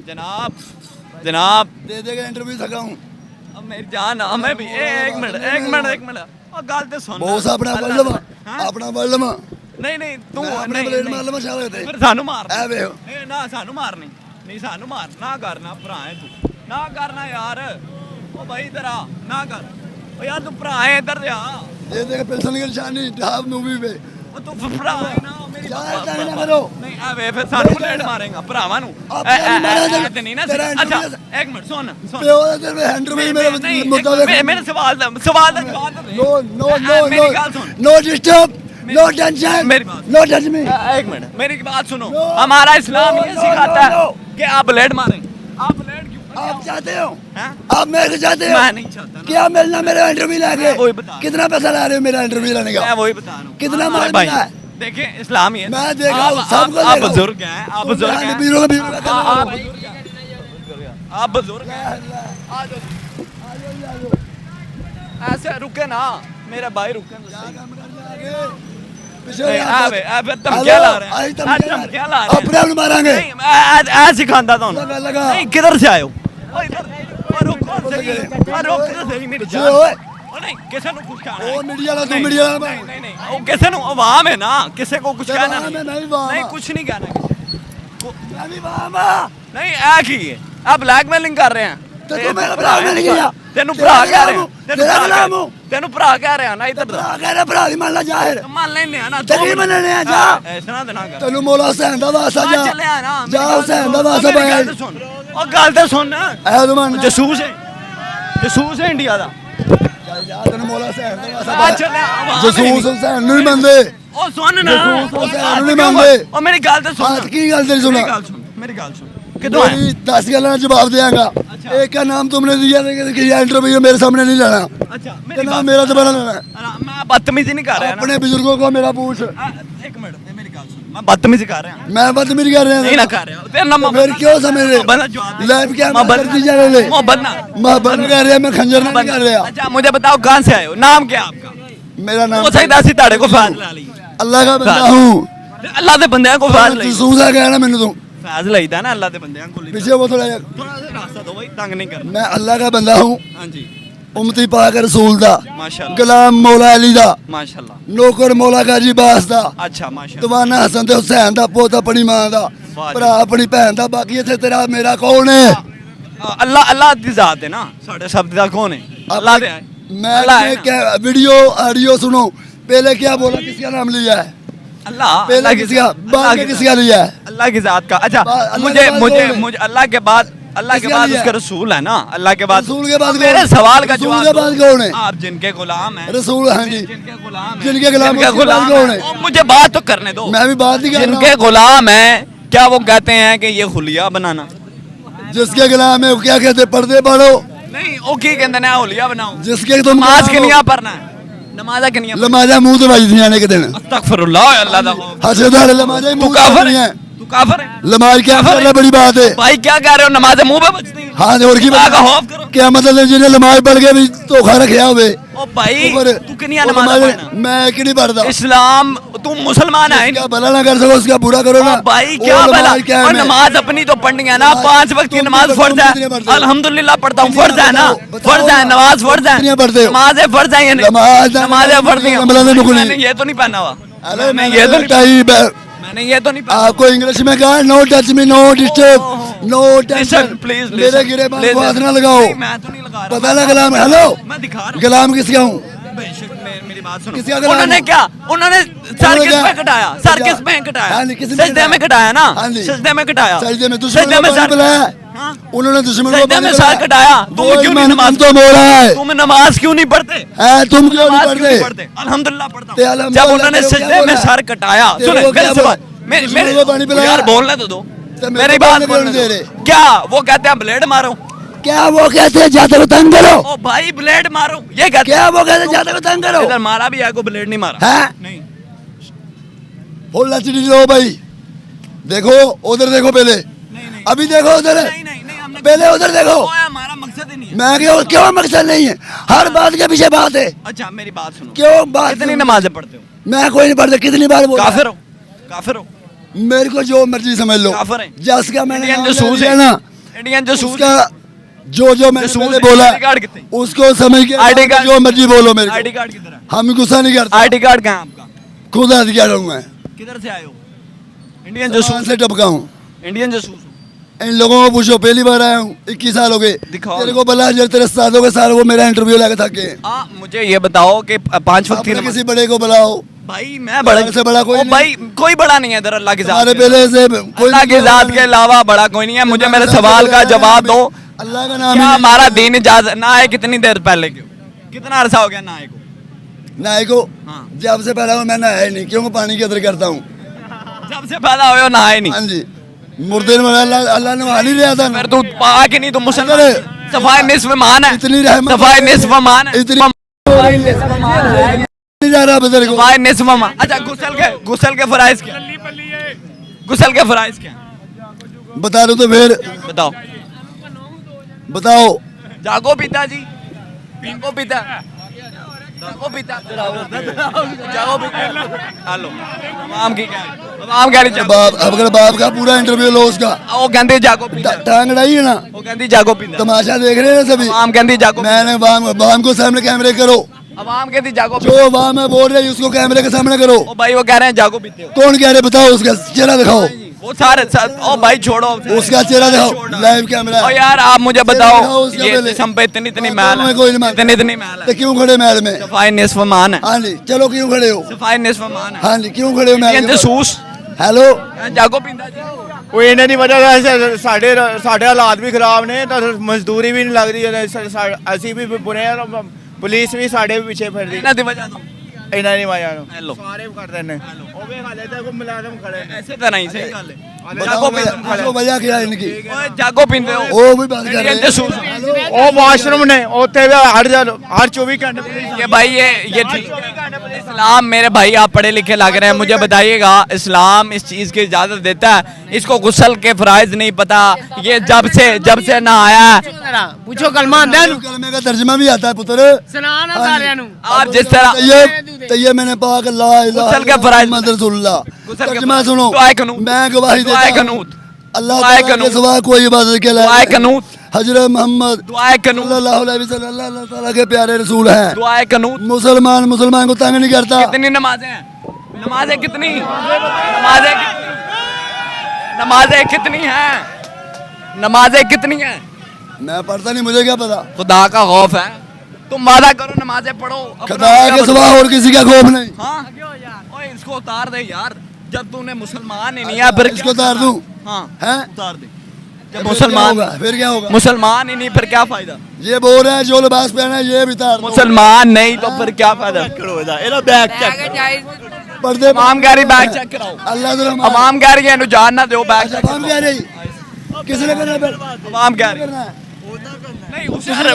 जनाब जनाब दे देगा इंटरव्यू थका हूँ अब मेरी जान हमें भी एक मिनट और गल तो सुन बॉस अपना पढ़ लवा अपना पढ़ लवा नहीं नहीं तू अपने ब्लेड मार लवा शाले ते फिर सानू मार ऐ वेख नहीं ना सानू मारनी नहीं सानू मार ना करना भरा है तू ना करना यार ओ भाई इधर आ ना कर ओ यार तू भरा है इधर आ दे देगा पेंशन की निशानी ढाब मूवी पे ओ तू भरा है ना मेरी जा तंग ना करो नहीं आ वे फिर सानू ब्लेड मारेगा भरावा नु ते नहीं ना अच्छा एक मिनट सुन सुन पे और तेरे में इंटरव्यू मेरे मुद्दा देख मेरे सवाल का जवाब दे नो नो नो मेरी गल सुन नो डिस्टर्ब नो टेंशन मेरी बात नो टच मी एक मिनट मेरी बात सुनो हमारा इस्लाम ये सिखाता है कि आप ब्लेड मारें आप ब्लेड क्यों आप चाहते हो हैं आप मेरे को चाहते हो मैं नहीं चाहता ना क्या मिलना मेरा इंटरव्यू लेके वही बता कितना पैसा ला रहे हो मेरा इंटरव्यू लेने का मैं वही बता रहा हूँ कितना माल भाई मिला है देखिए इस्लाम ही है मैं देख रहा हूँ सबको आप बुजुर्ग हैं आप बुजुर्ग हैं बीरो का आप बुजुर्ग हैं ऐसे रुके ना मेरा भाई रुके तुम क्या ला रहे हैं तुम क्या ला रहे हैं अपने आप मारेंगे नहीं मैं सिखाता था नहीं किधर से आए हो रुको सही मेरी जान नहीं किसे नु कुछ कहना ओ मीडिया ला तू मीडिया ला नहीं ओ किसे नु आवाम है ना किसे को कुछ कहना नहीं कुछ नहीं कहना मैं भी वामा नहीं आ की है आप ब्लैकमेलिंग कर रहे हैं तो तू मेरा ब्लैकमेलिंग किया तेनु भरा कह रहे हैं तेनु भरा कह रहे हैं ना इधर कह रहा भरा ही मान ला जाहिर मान लेने हैं ना तेरी मनने आ जा ऐसा ना देना कर तेनु मौला हुसैन दा वासा जा चले आ ना जा हुसैन दा वासा भाई और गल तो सुन ऐ तो मान जसूस है इंडिया दा जा तेनु मौला हुसैन दा वासा चले जसूस हुसैन नहीं मनदे ओ सुन ना हुसैन नहीं मनदे ओ मेरी गल तो सुन बात की गल तेरी सुना मेरी गल सुन किधर है 10 गल्ला जवाब देगा एक का नाम तुमने दिया लेकिन कि इंटरव्यू मेरे सामने नहीं लेना अच्छा नाम मेरा दोबारा लेना मैं बदतमीजी नहीं कर रहा ना अपने बुजुर्गों को मेरा पूछ एक मिनट मेरी गल सुन मैं बदतमीजी कर रहा हूं मैं बदतमीजी कर रहा नहीं ना कर रहा तेरा नाम फिर क्यों समझ रहे लाइव क्या मोहब्बत दी जा रहे मोहब्बत ना मोहब्बत कर रहे मैं खंजर नहीं कर रहा अच्छा मुझे बताओ कहां से आए हो नाम क्या है आपका मेरा नाम वो सही दासी ताड़े को फाजला ली अल्लाह का बंदा हूं अल्लाह दे बंदे को फाजला ली सूजा कहना मैंने तू फाजला ही था ना अल्लाह दे बंदे को पीछे वो थोड़ा सा रास्ता दो भाई तंग नहीं करना मैं अल्लाह का बंदा हूं हां जी उम्मती पाक रसूल दा माशाल्लाह गुलाम मौला अली दा माशाल्लाह नौकर मौला गाजी बास दा अच्छा माशाल्लाह दवाना हसन ते हुसैन दा पोता अपनी मां दा भरा अपनी भैन दा बाकी इत्थे तेरा मेरा कौन है अल्लाह अल्लाह दी जात है ना साडे शब्द दा कौन है अल्लाह दे मैं क्या वीडियो ऑडियो सुनो पहले क्या बोला किसका नाम लिया है अल्लाह पहले किसका बाद में किसका लिया है अल्लाह की जात का अच्छा मुझे अल्लाह के बाद उसके रसूल है ना अल्लाह के बाद रसूल के बाद मेरे सवाल का रसूल जवाब के बाद कौन है आप जिनके गुलाम हैं रसूल हाँ जी जिनके गुलाम हैं जिनके गुलाम जिनके उसके बाद गुलाम कौन हैं है और मुझे बात तो करने दो मैं भी बात नहीं कर रहा जिनके गुलाम हैं क्या वो कहते हैं कि ये हुलिया बनाना हूं। जिसके गुलाम है वो क्या कहते पर्दे पढ़ो नहीं ओ की कहते हैं हुलिया बनाओ जिसके तुम नमाज किनिया पढ़ना है नमाजा किनिया लमाजा मुंह दवाई थी आने के दिन अस्तगफिरुल्लाह अल्लाह दा हसदार लमाजा तू मुंह काफिर दवाई है तू काफिर है लमाज क्या कर रहा बड़ी बात है भाई क्या कह रहे हो नमाज मुंह पे बजती है हाँ और की अल्लाह का खौफ करो क्या मतलब जिन्हें नमाज पढ़ के भी धोखा रखा हुए ओ भाई तू किनिया नमाज पढ़ना मैं कि नहीं पढ़ता इस्लाम तुम मुसलमान है क्या भला ना कर सको उसका बुरा करो ना भाई क्या भला और नमाज अपनी तो पढ़नी है ना 5 वक्त की नमाज फर्ज है अल्हम्दुलिल्लाह पढ़ता हूँ फर्ज है ना फर्ज है नमाज फर्ज है नमाज फर्ज है ये नमाज फर्ज है मैंने ये तो नहीं पहना हुआ मैंने ये तो नहीं आपको इंग्लिश में कहा no touch me no disturb no tension please मेरे गिरे बात को हाथ ना लगाओ मैं तो नहीं लगा रहा पता लगा गुलाम हेलो मैं दिखा रहा हूँ गुलाम किसका हूँ मेरी बात सुनो किसका गुलाम उन्होंने है? क्या उन्होंने सर उन्होंने किस क्या? पे कटाया सर किस पे कटाया हाँ जी, किसी ने सजदे में कटाया ना हाँ जी। सजदे में कटाया सजदे में सजदे दुश्मन में को सर बुलाया हाँ? उन्होंने दुश्मन को सजदे में सर कटाया तुम क्यों नहीं नमाज तो बोला है तुम नमाज क्यों नहीं पढ़ते तुम क्यों नमाज नहीं क्यों नहीं पढ़ते पढ़ते अल्हम्दुलिल्लाह पढ़ता ते हूं अल्हम्दुलिल्लाह जब उन्होंने तेरे को सजदे क्या में बोला? सर कटाया तेरे सुनो को मेरे क्या से बोला? मेरे दुश्मन को पानी पिलाया? यार बोलने तो दो तो मेरे मेरी को बात बोलने बोलने दे दो रहे। क्या वो कहते हैं ब्लेड मारो क्या वो कहते हैं जाते को तंग करो ओ भाई ब्लेड मारो ये कहते क्या वो कहते हैं जाते को तंग करो इधर मारा भी है को ब्लेड नहीं मारा हैं नहीं फुल एचडी लो भाई देखो उधर देखो पहले नहीं अभी देखो उधर नहीं हमने पहले उधर देखो वो हमारा मकसद ही नहीं है मैं क्यों मकसद नहीं है हर बात के पीछे बात है अच्छा मेरी बात सुनो क्यों बात कितनी नमाजें पढ़ते हो मैं कोई नहीं पढ़ता कितनी बार बोला काफिर हो मेरे को जो मर्जी समझ लो काफिर है जस का मैंने इंडियन नाम ले जसूस लिया है ना इंडियन जसूस उसका जो मैंने जसूस पहले बोला ID कार्ड कितने? उसको समझ के ID कार्ड जो मर्जी बोलो मेरे आईडी को, कार्ड किधर है? हम गुस्सा नहीं करते। आईडी कार्ड कहाँ है आपका? खुद हाथ क्या रहूँगा, किधर से आए हो? इंडियन जसूस जसूस से टपका हूँ। इंडियन जसूस इन लोगों को पूछो, पहली बार आया हूँ, 21 साल हो गए। दिखाओ। तेरे को बला जब तेरे साथों के साथ वो मेरा इंटरव्यू लेके थके। मुझे ये बताओ कि 5 वक्त की अपने नमाज। किसी बड़े को बुलाओ, भाई मैं बड़ा से बड़ा कोई ओ नहीं। भाई कोई बड़ा नहीं है इधर अल्लाह की हमारे जात पहले से अल्लाह की जात के अलावा बड़ा कोई नहीं है। मुझे मेरे सवाल का जवाब दो। अल्लाह का नाम क्या ही हमारा दीन इजाजत ना आए कितनी देर पहले क्यों? कितना अरसा हो गया ना आए को? नाई को हाँ। जब से पहला मैं नहाया नहीं, क्यों पानी की कदर करता हूँ। जब से पैदा हुए हो नहाए नहीं? हाँ जी, मुर्दे में अल्लाह नहा नहीं रहा था ना। फिर तू पाक ही नहीं तो मुसलमान। अरे, सफाई निस्फ मान है। इतनी रहमत सफाई निस्फ मान है। इतनी नहीं जा रहा बदर को। सफाई निस्फ मान। अच्छा गुसल के फराइज क्या? गुसल के फराइज क्या? बता दो तो फिर बताओ। बताओ। जागो पिताजी, जागो पिता, जागो पिता, जागो पिता। हेलो आम की क्या आम कह रही बाप अगर बाप का पूरा इंटरव्यू लो उसका। वो कहते जागो पिता, टांग अड़ाई है ना, वो कहती जागो पिता। तमाशा देख रहे हैं सभी। आम कहती जागो, मैंने वाम को सामने कैमरे करो, अब आम कहती जागो जो वाम है बोल रही उसको कैमरे के सामने करो। ओ भाई वो कह रहे हैं जागो पीते हो। कौन कह रहे बताओ, उसका चेहरा दिखाओ, वो सारे ओ भाई छोड़ो उसका चेहरा दिखाओ, लाइव कैमरा ओ है। यार आप मुझे दिखाओ बताओ उसका ये पहले। जिस्म पे इतनी इतनी हाँ, मैल में कोई नहीं है, मानता। इतनी इतनी मैल तो है। क्यों खड़े महल में? सफाई निस्फ मान है। हाँ जी, चलो क्यों खड़े हो? सफाई निस्फ मान है। हाँ जी, क्यों खड़े हो महल ये के जसूस बाहर? हेलो, जागो पिता जी। ਕੋਈ ਇਹਨਾਂ ਦੀ ਵਜ੍ਹਾ ਨਾਲ ਸਾਡੇ ਹਾਲਾਤ ਵੀ ਖਰਾਬ ਨੇ ਤਾਂ ਮਜ਼ਦੂਰੀ ਵੀ ਨਹੀਂ ਲੱਗ ਰਹੀ। ਅਸੀਂ ਵੀ ਬੁਰੇ ਆ, ਪੁਲਿਸ ਵੀ ਸਾਡੇ ਪਿੱਛੇ ਫਿਰਦੀ ਇਹਨਾਂ ਦੀ ਵਜ੍ਹਾ ਤੋਂ ਇਹਨਾਂ ਦੀ ਵਜ੍ਹਾ ਨੂੰ ਹੈਲੋ ਸਾਰੇ ਕਰਦੇ ਨੇ। ਉਹ ਵੀ ਹਾਲੇ ਤੱਕ ਮੁਲਾਜ਼ਮ ਖੜੇ ਨੇ। ऐसे तो नहीं सही गल है। बताओ जागो पिता इसको वजह क्या है इनकी? ओए जागो पिंदे हो वो भी बात कर रहे इंडियन हैं। जसूस। ਉਹ ਵਾਸ਼ਰੂਮ ਨੇ ਉੱਥੇ ਵੀ ਹਰ 24 ਘੰਟੇ ਪੁਲਿਸ ये भाई ये ठीक है। इस्लाम मेरे भाई आप पढ़े लिखे लग रहे हैं, मुझे बताइएगा इस्लाम इस चीज की इजाजत देता है? इसको गुस्ल के फराइज नहीं पता, ये जब से ना आया है। पूछो कलमा आंदा है कलमे का तर्जमा भी आता है पुत्र। सुनाना साਰਿਆਂ ਨੂੰ। आप जिस तरह तैयब मैंने पाक ला इलाहा गुस्ल के फराइज मुहम्मद रसूलुल्लाह। गुस्ल के तर्जमा फराइज। सुनो, दुआए कनूत। मैं गवाही देता दुआए हूं, कनूत। अल्लाह दुआए ताला के कनूत। सिवा कोई इबादत के लायक दुआए नहीं। कनूत। हजरत मोहम्मद दुआए कनूत। सल्लल्लाहु अलैहि वसल्लम अल्लाह ताला के प्यारे रसूल हैं। दुआए कनूत। मुसलमान को तंग नहीं करता। कितनी नमाजें हैं? नमाजें कितनी? नमाजें कितनी? नमाजें कितनी हैं? नमाजें कितनी हैं? मैं पढ़ता नहीं, मुझे क्या पता। खुदा का खौफ है, तुम वादा करो नमाजें पढ़ो। अपना खुदा क्या के पढ़ो? सिवा और किसी का खौफ नहीं। हाँ ओए इसको उतार दे यार, जब तूने मुसलमान ही नहीं है फिर इसको उतार दूं? हाँ हैं? उतार दे। जब फिर क्या मुसलमान होगा? फिर क्या होगा? मुसलमान ही नहीं फिर क्या फायदा? ये बोल रहे हैं जो लिबास पहना है ये भी उतार दो। मुसलमान नहीं तो फिर क्या फायदा? पर्दे अवाम कह रही बैग चेक कराओ, अल्लाह तो अवाम कह रही है इन्हें जान ना दो बैग चेक हम कह रही किसने करना है? अवाम कह रही करना है? नहीं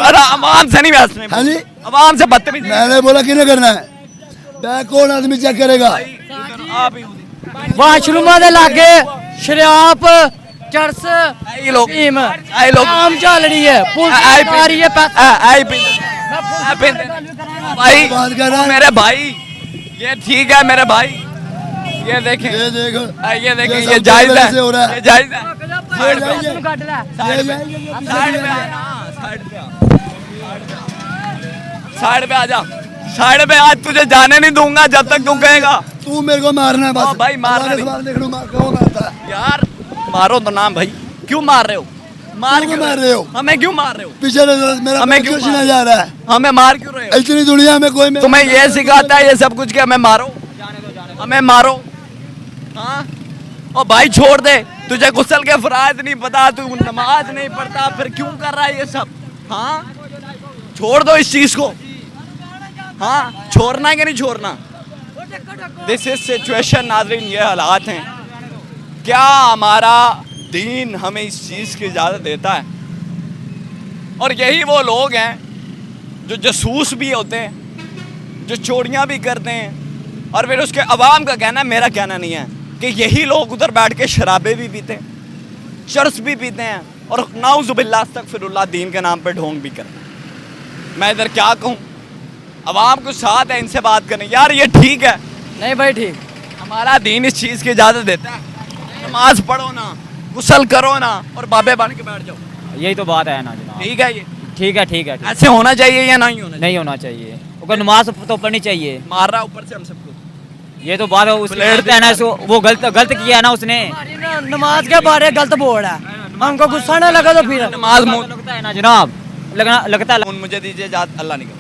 अरे अवाम से नहीं बहसने, हाँ जी, अवाम से बदतमीजी। मैंने बोला किन्हें करना है? बैग कौन आदमी चेक करेगा? आप ही ਵਾਸ਼ਰੂਮਾਂ ਦੇ ਲਾਗੇ ਸ਼ਰਾਬ ਚਰਸ आई लोग ਫੀਮ आई लोग ਆਮ ਚੱਲ ਰਹੀ ਹੈ ਪੁਲਿਸ आई ਆ ਰਹੀ है आई भाई बात कर रहा है। मेरे भाई ये ठीक है मेरे भाई, ये देखें ये देखो, ये देखें ये ये सब जायज पहले है, से हो रहा है। ये जायज है। साइड पे ये ਕੱਢ ਲੈ साइड पे ये साइड पे आ ना, साइड पे साइड पे आ जा, साइड पे आज तुझे जाने नहीं दूंगा जब तक तू कहेगा। तू मेरे को मारना है बस। हाँ भाई, मारना अल्लाह के नहीं। सवाल देख लो, कौन मारता है? यार मारो तो ना भाई, क्यों मार रहे हो? मार क्यों क्यों मार रहे हो? हमें क्यों मार रहे हो? पीछे मेरा हमें पैर क्यों क्यों छीना मार- जा रहा है? हमें मार क्यों रहे हो? इतनी दुनिया में कोई तुम्हें ये सिखाता है ये सब कुछ कि हमें मारो, हमें मारो? हाँ ओ भाई छोड़ दे, तुझे गुस्ल के फराइज नहीं पता, तू नमाज नहीं पढ़ता, फिर क्यों कर रहा है ये सब? हाँ छोड़ दो इस चीज को। हाँ छोड़ना है कि नहीं छोड़ना? दिस इज सिचुएशन नाज़रीन, ये हालात हैं। क्या हमारा दीन हमें इस चीज़ की इजाज़त देता है? और यही वो लोग हैं जो जसूस भी होते हैं, जो चोरियां भी करते हैं, और फिर उसके अवाम का कहना है, मेरा कहना नहीं है, कि यही लोग उधर बैठ के शराबे भी पीते हैं, चरस भी पीते हैं, और नाउज़ुबिल्लाह अस्तग़फिरुल्लाह दीन के नाम पे ढोंग भी करते हैं। मैं इधर क्या कहूँ? अवाम को साथ है, इनसे बात करें यार, ये ठीक है? नहीं भाई ठीक हमारा दीन इस चीज़ की इजाज़त देता है, नमाज पढ़ो ना, गुसल करो ना और बाबे बन के बैठ जाओ। यही तो बात है ना जनाब। ठीक है ये, ठीक है ठीक है ठीक। ऐसे होना चाहिए या नहीं होना चाहिए? नहीं होना चाहिए, उसको नमाज तो पढ़नी चाहिए। मार रहा ऊपर से हम सबको। ये तो बात है, उसने ब्लेड गलत है ना, वो गलत किया है ना उसने। नमाज के बारे गलत बोल रहा है, हमको गुस्सा ना लगा तो फिर नमाज लगता है ना जनाब, लगता है। मुझे दीजिए इजाज़त, अल्लाह नहीं करे।